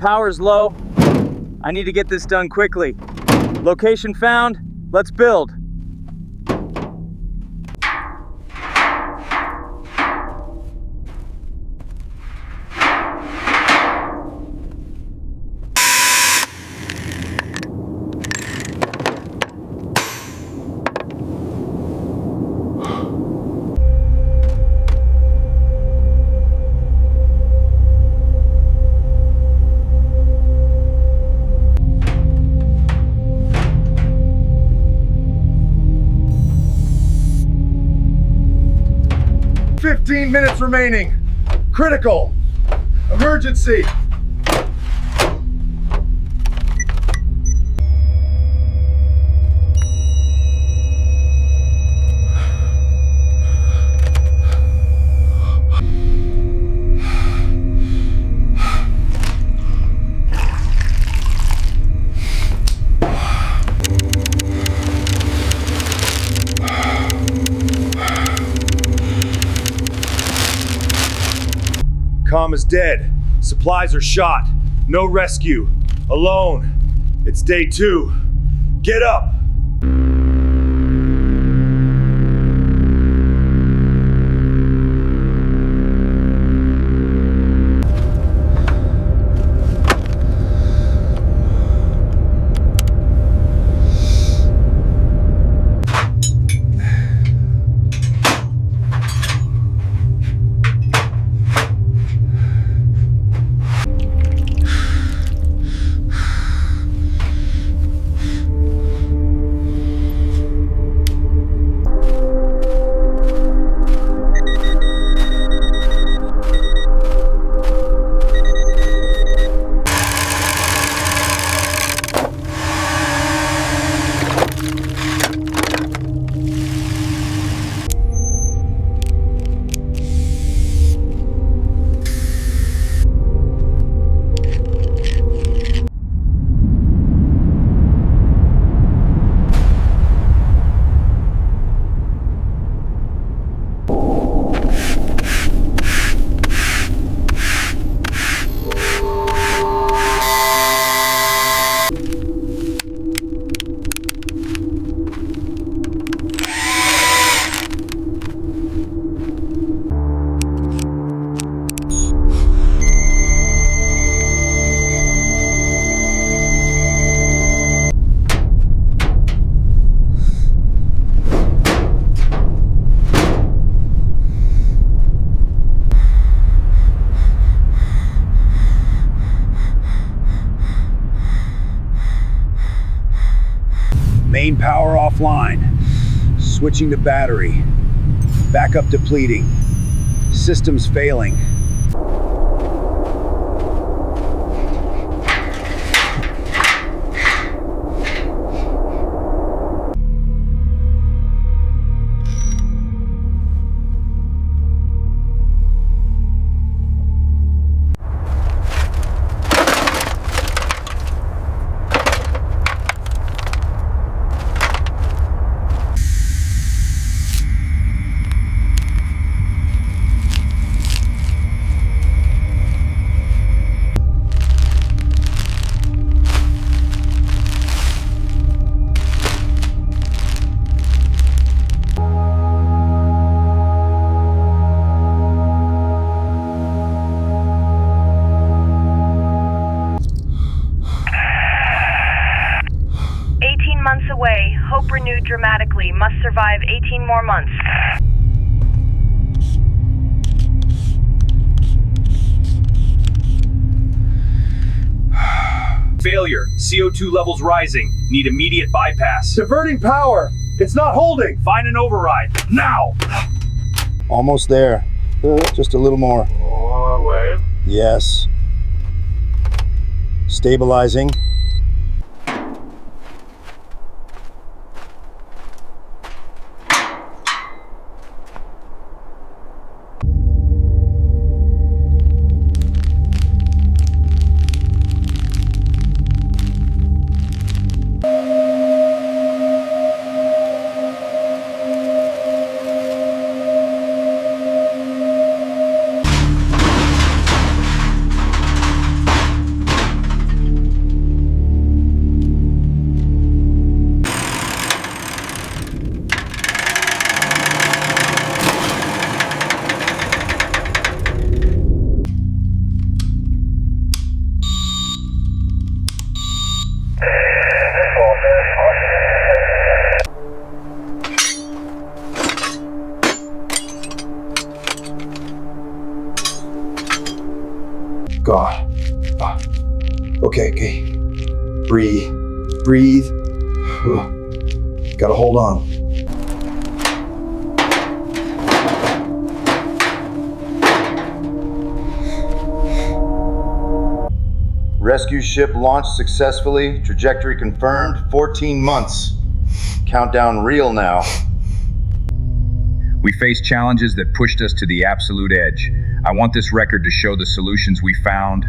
power's low. I need to get this done quickly. Location found. Let's build. Minutes remaining. Critical. Emergency. Comm is dead. Supplies are shot. No rescue. Alone. It's day 2. Get up! Main power offline. Switching to battery. Backup depleting. Systems failing. Away. Hope renewed dramatically. Must survive 18 more months. Failure. CO2 levels rising. Need immediate bypass. Diverting power. It's not holding. Find an override. Now! Almost there. Just a little more. Wait. Yes. Stabilizing. God. Okay. Breathe. Gotta hold on. Rescue ship launched successfully. Trajectory confirmed. 14 months. Countdown real now. We faced challenges that pushed us to the absolute edge. I want this record to show the solutions we found.